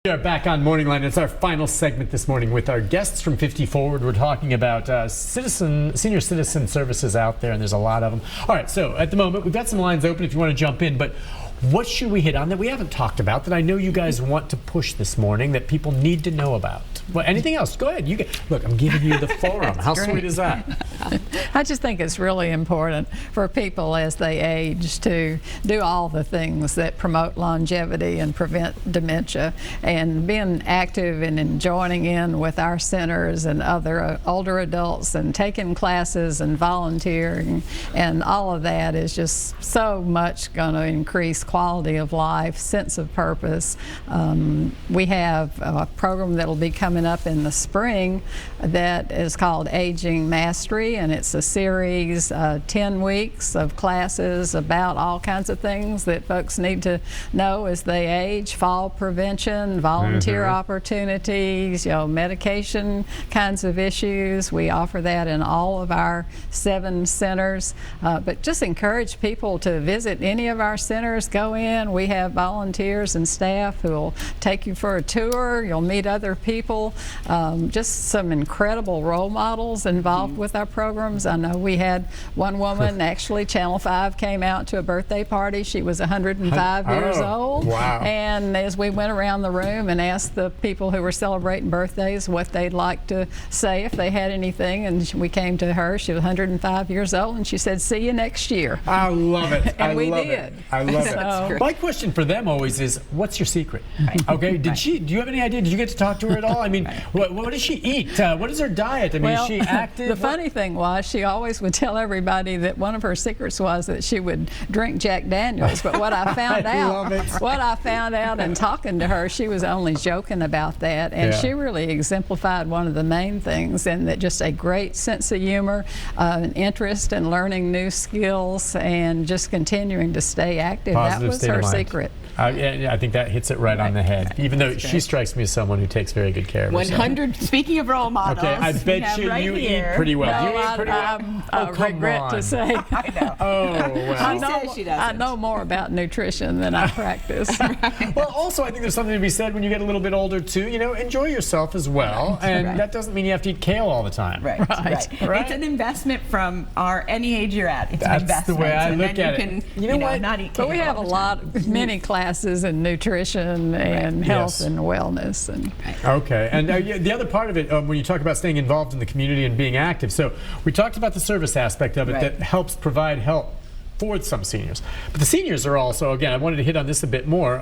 We are back on Morning Line. It's our final segment this morning with our guests from 50Forward. We're talking about senior citizen services out there, and there's a lot of them. All right, so at the moment, we've got some lines open if you want to jump in, but what should we hit on that we haven't talked about that I know you guys want to push this morning that people need to know about? Well, anything else? Go ahead. Look, I'm giving you the forum. How sweet is that? I just think it's really important for people as they age to do all the things that promote longevity and prevent dementia, and being active and joining in with our centers and other older adults and taking classes and volunteering and all of that is just so much going to increase quality of life, sense of purpose. We have a program that will be coming up in the spring that is called Aging Mastery, and it's a series, 10 weeks of classes about all kinds of things that folks need to know as they age: fall prevention, volunteer opportunities, medication kinds of issues. We offer that in all of our 7 centers, but just encourage people to visit any of our centers. Go in. We have volunteers and staff who will take you for a tour. You'll meet other people. Just some incredible role models involved with our programs. I know we had one woman, actually Channel 5 came out to a birthday party. She was 105 years old. Wow. And as we went around the room and asked the people who were celebrating birthdays what they'd like to say if they had anything, and we came to her, she was 105 years old, and she said, "See you next year." I love it. And we did. I love it. So, my question for them always is, what's your secret? Right. Okay, do you have any idea? Did you get to talk to her at all? I mean, what does she eat? What is her diet? I mean, is she active? The funny thing was, she always would tell everybody that one of her secrets was that she would drink Jack Daniels. But what I found out in talking to her, she was only joking about that, and she really exemplified one of the main things, and that just a great sense of humor, an interest in learning new skills, and just continuing to stay active. Positive that was state her of mind. secret. I think that hits it right on the head. Even though she strikes me as someone who takes very good care of herself. 100. Speaking of role models, okay, I bet you eat pretty well. No, you eat pretty well. I regret to say. I know. Oh, well. I know more about nutrition than I practice. Well, also, I think there's something to be said when you get a little bit older, too. Enjoy yourself as well. And that doesn't mean you have to eat kale all the time. Right. It's an investment from any age you're at. It's an investment. That's the way I look at it. You know what? Not eat kale. But we have many classes in nutrition and health and wellness. Okay, and the other part of it, when you talk about staying involved in the community and being active, so we talked about the service aspect of it that helps provide help for some seniors. But the seniors are also, again, I wanted to hit on this a bit more.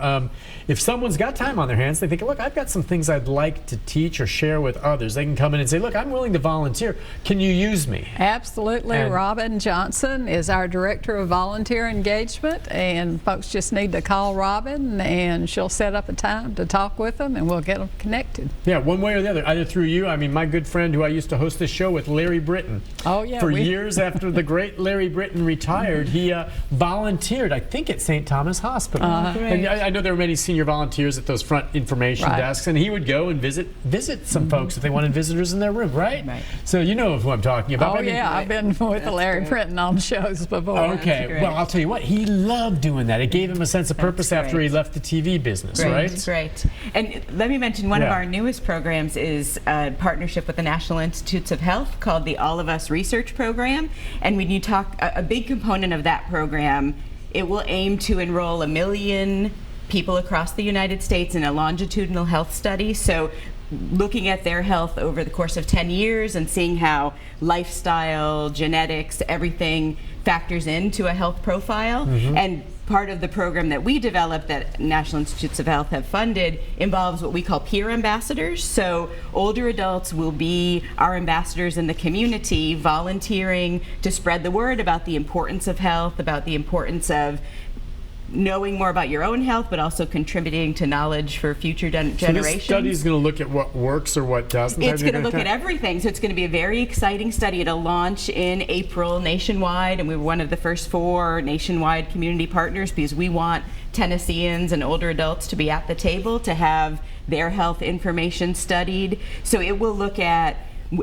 If someone's got time on their hands, they think, look, I've got some things I'd like to teach or share with others. They can come in and say, look, I'm willing to volunteer. Can you use me? Absolutely. And Robin Johnson is our Director of Volunteer Engagement, and folks just need to call Robin, and she'll set up a time to talk with them, and we'll get them connected. Yeah, one way or the other, either through you. I mean, my good friend who I used to host this show with, Larry Britton. Oh, yeah. For years after the great Larry Britton retired, he volunteered, I think, at St. Thomas Hospital. And I know there were many senior volunteers at those front information desks, and he would go and visit some folks if they wanted visitors in their room, right? So you know who I'm talking about. Oh, yeah, I've been with Larry Britton on shows before. Okay, well, I'll tell you what, he loved doing that. It gave him a sense of purpose after he left the TV business, right? That's great. And let me mention, one of our newest programs is a partnership with the National Institutes of Health called the All of Us Research Program. And when you talk, a big component of that program, it will aim to enroll 1 million people across the United States in a longitudinal health study. So looking at their health over the course of 10 years and seeing how lifestyle, genetics, everything factors into a health profile. And part of the program that we developed that National Institutes of Health have funded involves what we call peer ambassadors. So older adults will be our ambassadors in the community, volunteering to spread the word about the importance of health, about the importance of knowing more about your own health, but also contributing to knowledge for future generations. So this study is going to look at what works or what doesn't? It's going to look at everything. So it's going to be a very exciting study. It'll launch in April nationwide, and we were one of the first 4 nationwide community partners because we want Tennesseans and older adults to be at the table to have their health information studied. So it will look at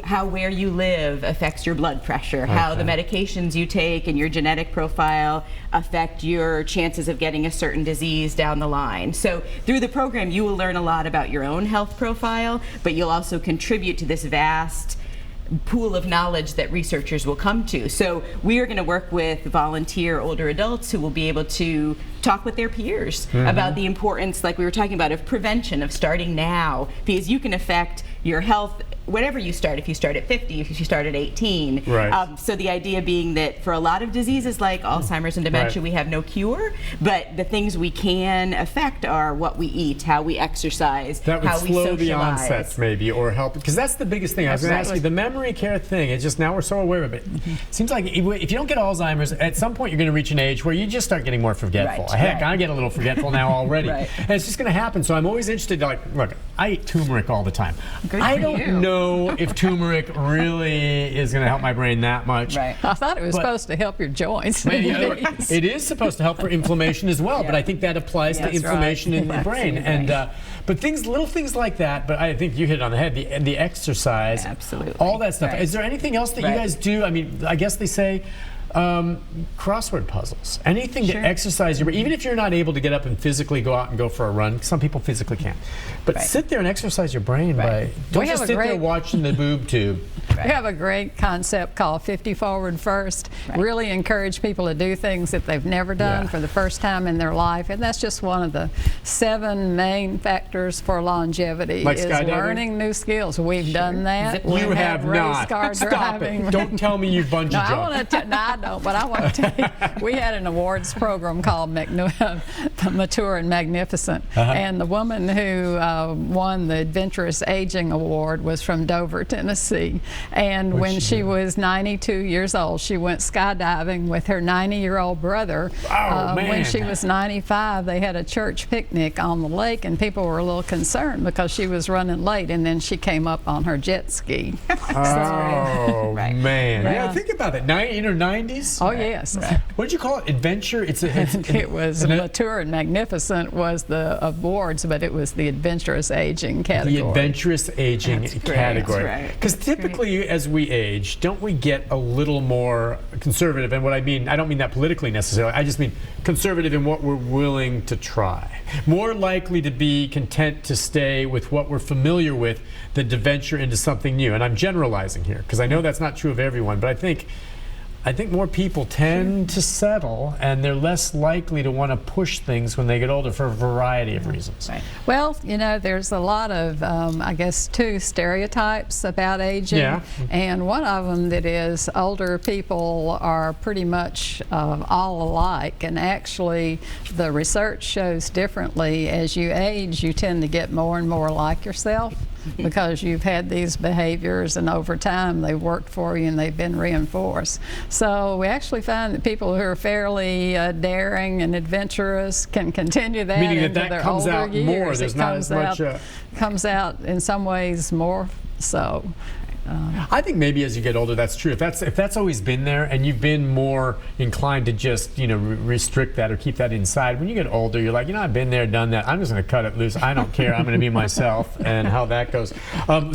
how where you live affects your blood pressure, how the medications you take and your genetic profile affect your chances of getting a certain disease down the line. So through the program, you will learn a lot about your own health profile, but you'll also contribute to this vast pool of knowledge that researchers will come to. So we are going to work with volunteer older adults who will be able to talk with their peers about the importance, like we were talking about, of prevention, of starting now, because you can affect your health whatever you start, if you start at 50, if you start at 18. Right. So the idea being that for a lot of diseases like Alzheimer's and dementia, we have no cure, but the things we can affect are what we eat, how we exercise, how we socialize. That would slow the onsets maybe, or help, because that's the biggest thing. I was going to ask you, the memory care thing, it's just now we're so aware of it. It seems like if you don't get Alzheimer's, at some point you're going to reach an age where you just start getting more forgetful. Heck, I get a little forgetful now already. And it's just going to happen. So I'm always interested, like, look, I eat turmeric all the time. I don't know if turmeric really is going to help my brain that much. I thought it was supposed to help your joints. It is supposed to help for inflammation as well, but I think that applies to inflammation in the brain. And but little things like that. But I think you hit it on the head. The exercise, all that stuff. Is there anything else that you guys do? I mean, I guess they say crossword puzzles, anything to exercise your brain, even if you're not able to get up and physically go out and go for a run. Some people physically can't, but sit there and exercise your brain by don't just sit there watching the boob tube. We have a great concept called 50-Forward First. Really encourage people to do things that they've never done for the first time in their life, and that's just one of the 7 main factors for longevity, like is learning new skills. We've done that. You have not. Stop it. Don't tell me you've bungee jumped. I don't, but I want to tell you, we had an awards program called Mature and Magnificent, and the woman who won the Adventurous Aging Award was from Dover, Tennessee, and when she was 92 years old, she went skydiving with her 90-year-old brother. When she was 95, they had a church picnic on the lake, and people were a little concerned because she was running late, and then she came up on her jet ski. Man. Yeah, think about it. 90s? Oh, yes. What did you call it? Adventure? It was Mature and Magnificent was the awards, but it was the Adventurous Aging category. The Adventurous Aging category. Because typically as we age, don't we get a little more conservative? And what I mean, I don't mean that politically necessarily, I just mean conservative in what we're willing to try. More likely to be content to stay with what we're familiar with than to venture into something new. And I'm generalizing here, because I know that's not true of everyone, but I think more people tend to settle, and they're less likely to want to push things when they get older for a variety of reasons. Well, you know, there's a lot of, I guess, 2 stereotypes about aging, and one of them that is older people are pretty much all alike, and actually the research shows differently. As you age, you tend to get more and more like yourself, because you've had these behaviors, and over time they've worked for you and they've been reinforced. So we actually find that people who are fairly daring and adventurous can continue that into their comes older out years. More. There's not as much. Comes out in some ways more so. I think maybe as you get older, that's true. If that's always been there, and you've been more inclined to just restrict that or keep that inside, when you get older, you're like, I've been there, done that. I'm just going to cut it loose. I don't care. I'm going to be myself, and how that goes.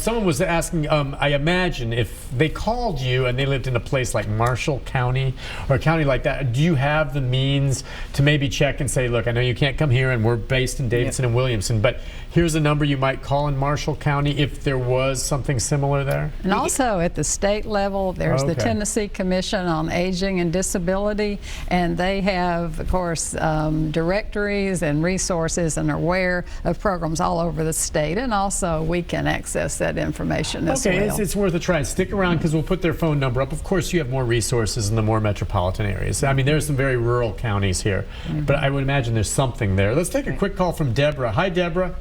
Someone was asking. I imagine if they called you and they lived in a place like Marshall County or a county like that, do you have the means to maybe check and say, look, I know you can't come here, and we're based in Davidson and Williamson, but here's a number you might call in Marshall County if there was something similar there? And also at the state level, there's the Tennessee Commission on Aging and Disability, and they have, of course, directories and resources and are aware of programs all over the state, and also we can access that information as well. It's worth a try. Stick around, because we'll put their phone number up. Of course, you have more resources in the more metropolitan areas. I mean, there's some very rural counties here, but I would imagine there's something there. Let's take a quick call from Deborah. Hi, Deborah.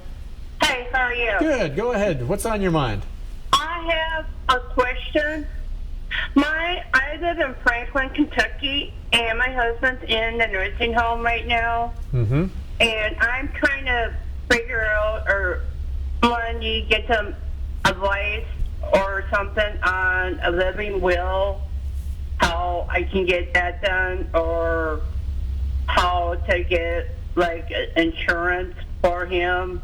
Hey, how are you? Good. Go ahead. What's on your mind? I have a question. I live in Franklin, Kentucky, and my husband's in the nursing home right now. And I'm trying to figure out, or when you get some advice or something on a living will, how I can get that done, or how to get like insurance for him.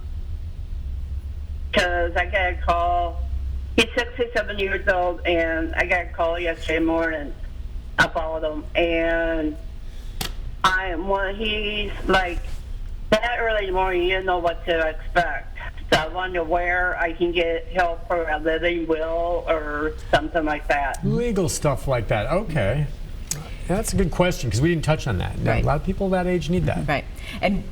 Because I got a call He's 67 years old, and I got a call yesterday morning. I followed him, and he's like, that early in the morning, you didn't know what to expect. So I wonder where I can get help for a living will or something like that. Legal stuff like that. Okay. That's a good question because we didn't touch on that. Right. A lot of people that age need that. Right. And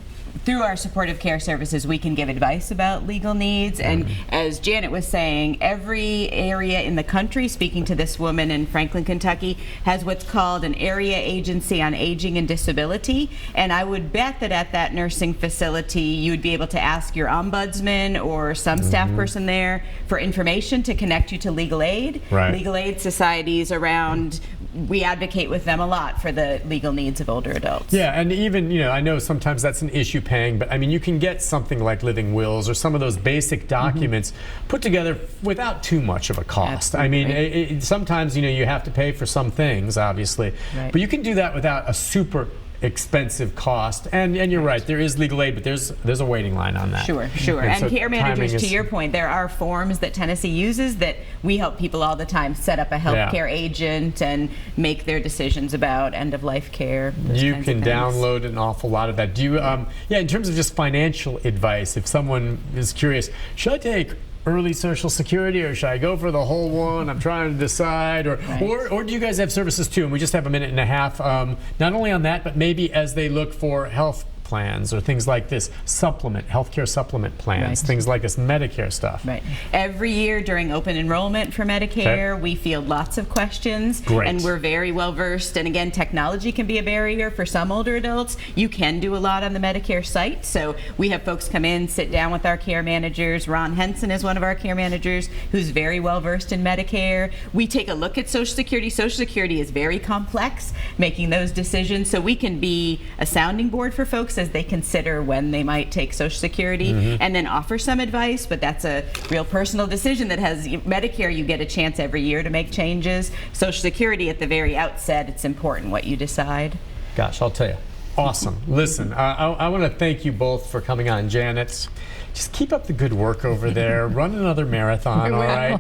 through our supportive care services, we can give advice about legal needs. And as Janet was saying, every area in the country, speaking to this woman in Franklin, Kentucky, has what's called an area agency on aging and disability. And I would bet that at that nursing facility, you would be able to ask your ombudsman or some staff person there for information to connect you to legal aid. Right. Legal aid societies around, we advocate with them a lot for the legal needs of older adults. Yeah, and even, I know sometimes that's an issue paying, but I mean, you can get something like living wills or some of those basic documents put together without too much of a cost. Absolutely. I mean, sometimes, you have to pay for some things, obviously, but you can do that without a super expensive cost. And you're right, there is legal aid, but there's a waiting line on that. Sure. And so care managers, timing to your point, there are forms that Tennessee uses that we help people all the time set up a healthcare agent and make their decisions about end-of-life care. You can download an awful lot of that. Do you, in terms of just financial advice, if someone is curious, should I take early Social Security or should I go for the whole one? I'm trying to decide. Or do you guys have services too? And we just have a minute and a half, not only on that, but maybe as they look for health plans or things like this, healthcare supplement plans, things like this, Medicare stuff. Right. Every year during open enrollment for Medicare, we field lots of questions. Great. And we're very well versed. And again, technology can be a barrier for some older adults. You can do a lot on the Medicare site. So we have folks come in, sit down with our care managers. Ron Henson is one of our care managers who's very well versed in Medicare. We take a look at Social Security. Social Security is very complex, making those decisions. So we can be a sounding board for folks as they consider when they might take Social Security and then offer some advice, but that's a real personal decision that has Medicare. You get a chance every year to make changes. Social Security, at the very outset, it's important what you decide. Gosh, I'll tell you. Awesome. Listen, I want to thank you both for coming on. Janet, just keep up the good work over there. Run another marathon, all right?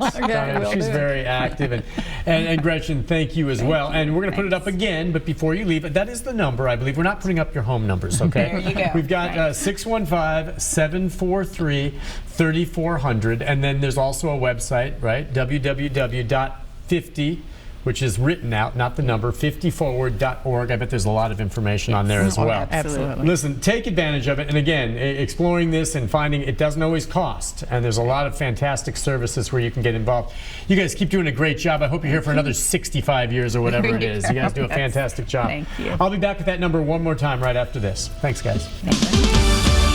She's very active. And Gretchen, thank you as well. And we're going to put it up again, but before you leave, that is the number, I believe. We're not putting up your home numbers, okay? There you go. We've got 615-743-3400. And then there's also a website, right? www.50, which is written out, not the number, 50forward.org. I bet there's a lot of information on there as well. Absolutely. Listen, take advantage of it. And again, exploring this and finding it doesn't always cost. And there's a lot of fantastic services where you can get involved. You guys keep doing a great job. I hope you're here for another 65 years or whatever it is. You guys do a fantastic job. Thank you. I'll be back with that number one more time right after this. Thanks, guys. Thank you.